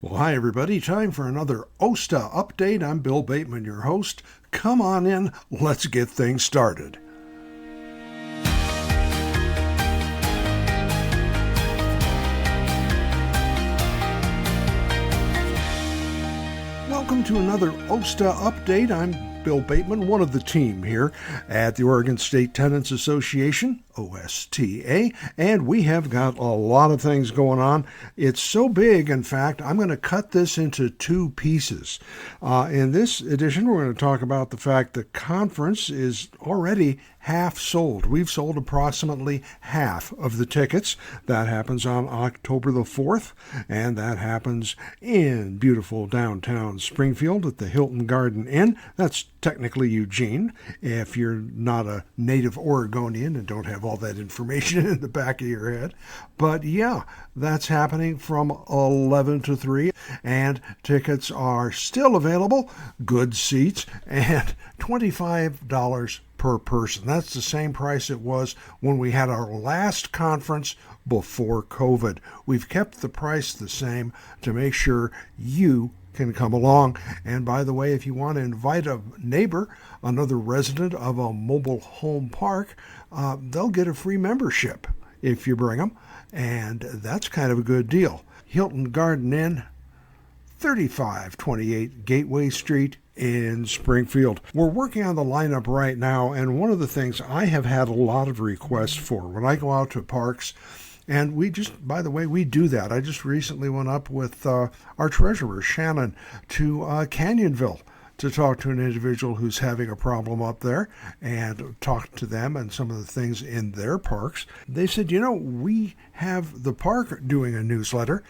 Well, hi, everybody. Time for another OSTA update. I'm Bill Bateman, your host. Come on in. Let's get things started. Welcome to another OSTA update. I'm Bill Bateman, one of the team here at the Oregon State Tenants Association, OSTA, and we have got a lot of things going on. It's so big, in fact, I'm going to cut this into two pieces. In this edition, we're going to talk about the fact the conference is already half sold. We've sold approximately half of the tickets. That happens on October the 4th, and that happens in beautiful downtown Springfield at the Hilton Garden Inn. That's technically Eugene, if you're not a native Oregonian and don't have all that information in the back of your head. But yeah, that's happening from 11 to 3, and tickets are still available, good seats, and $25 per person. That's the same price it was when we had our last conference before COVID. We've kept the price the same to make sure you can come along. And by the way, if you want to invite a neighbor, another resident of a mobile home park, they'll get a free membership if you bring them, and that's kind of a good deal. Hilton Garden Inn, 3528 Gateway Street in Springfield. We're working on the lineup right now, and one of the things I have had a lot of requests for when I go out to parks, and we just, by the way, we do that. I just recently went up with our treasurer, Shannon, to Canyonville to talk to an individual who's having a problem up there and talk to them and some of the things in their parks. They said, we have the park doing a newsletter.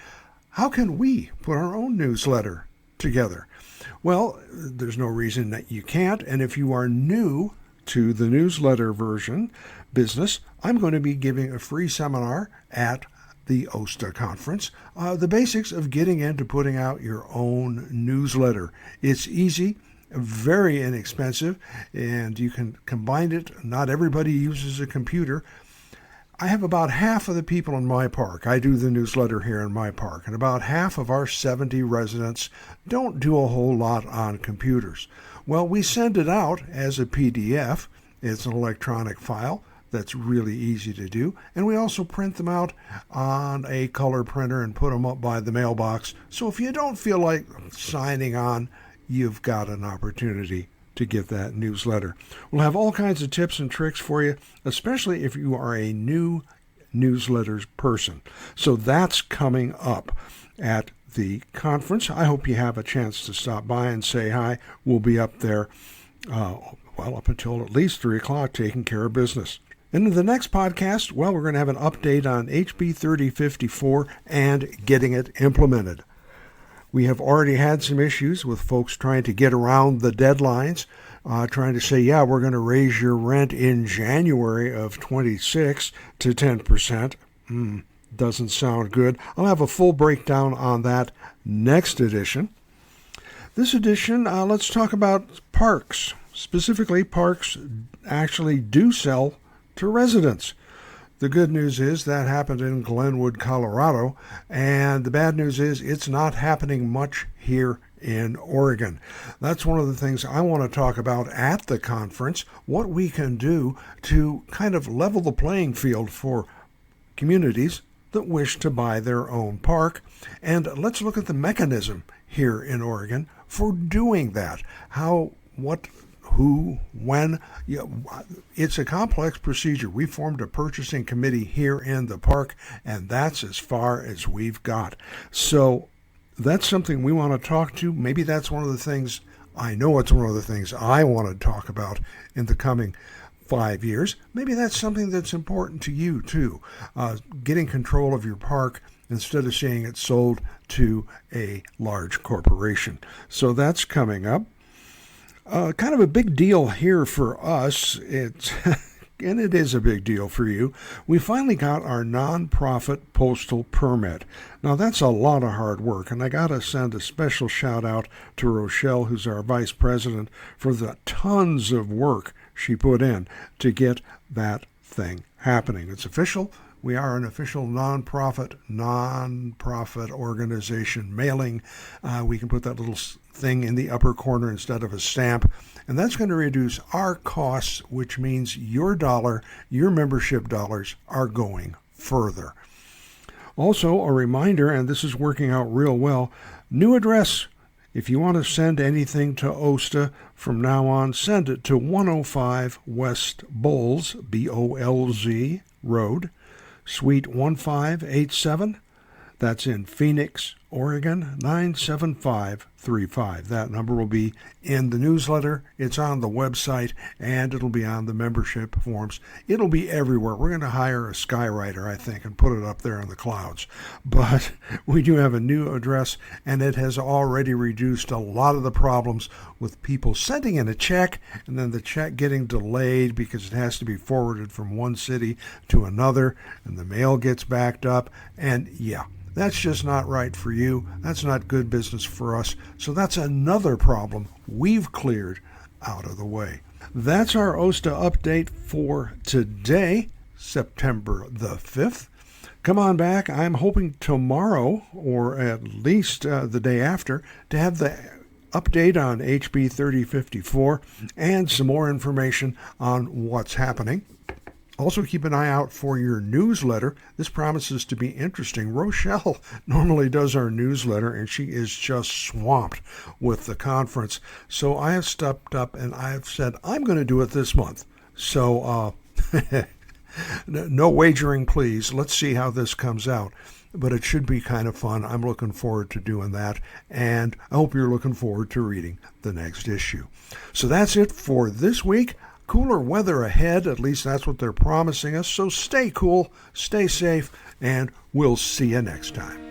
How can we put our own newsletter together? Well, there's no reason that you can't, and if you are new to the newsletter version business, I'm going to be giving a free seminar at the OSTA conference, the basics of getting into putting out your own newsletter. It's easy, very inexpensive, and you can combine it. Not everybody uses a computer. I have about half of the people in my park. I do the newsletter here in my park, and about half of our 70 residents don't do a whole lot on computers. Well, we send it out as a PDF. It's an electronic file that's really easy to do, and we also print them out on a color printer and put them up by the mailbox. So if you don't feel like signing on, you've got an opportunity to get that newsletter. We'll have all kinds of tips and tricks for you, especially if you are a new newsletters person. So that's coming up at the conference. I hope you have a chance to stop by and say hi. We'll be up there, up until at least 3 o'clock taking care of business. And in the next podcast, we're going to have an update on HB 3054 and getting it implemented. We have already had some issues with folks trying to get around the deadlines, trying to say, we're going to raise your rent in January of 26 to 10%. Doesn't sound good. I'll have a full breakdown on that next edition. This edition, let's talk about parks. Specifically, parks actually do sell to residents. The good news is that happened in Glenwood, Colorado, and the bad news is it's not happening much here in Oregon. That's one of the things I want to talk about at the conference, what we can do to kind of level the playing field for communities that wish to buy their own park. And let's look at the mechanism here in Oregon for doing that. How, what, who, when. It's a complex procedure. We formed a purchasing committee here in the park, and that's as far as we've got. So that's something we want to talk to. Maybe that's one of the things, I know it's one of the things I want to talk about in the coming 5 years. Maybe that's something that's important to you too. Getting control of your park instead of seeing it sold to a large corporation. So that's coming up. Kind of a big deal here for us. It's and it is a big deal for you. We finally got our nonprofit postal permit. Now that's a lot of hard work, and I got to send a special shout out to Rochelle, who's our vice president, for the tons of work she put in to get that thing happening. It's official. We are an official nonprofit organization mailing. We can put that little thing in the upper corner instead of a stamp, and that's going to reduce our costs, which means your dollar, your membership dollars, are going further. Also, a reminder, and this is working out real well, new address. If you want to send anything to OSTA from now on, send it to 105 West Bolz, B-O-L-Z Road, Suite 1587. That's in Phoenix, Oregon, 97535. That number will be in the newsletter. It's on the website, and it'll be on the membership forms. It'll be everywhere. We're going to hire a skywriter, I think, and put it up there in the clouds. But we do have a new address, and it has already reduced a lot of the problems with people sending in a check and then the check getting delayed because it has to be forwarded from one city to another, and the mail gets backed up. And yeah, that's just not right for you. That's not good business for us. So that's another problem we've cleared out of the way. That's our OSTA update for today, September the 5th. Come on back. I'm hoping tomorrow, or at least the day after, to have the update on HB 3054 and some more information on what's happening. Also, keep an eye out for your newsletter. This promises to be interesting. Rochelle normally does our newsletter, and she is just swamped with the conference. So I have stepped up, and I've said, I'm going to do it this month. So no wagering, please. Let's see how this comes out. But it should be kind of fun. I'm looking forward to doing that, and I hope you're looking forward to reading the next issue. So that's it for this week. Cooler weather ahead, at least that's what they're promising us. So stay cool, stay safe, and we'll see you next time.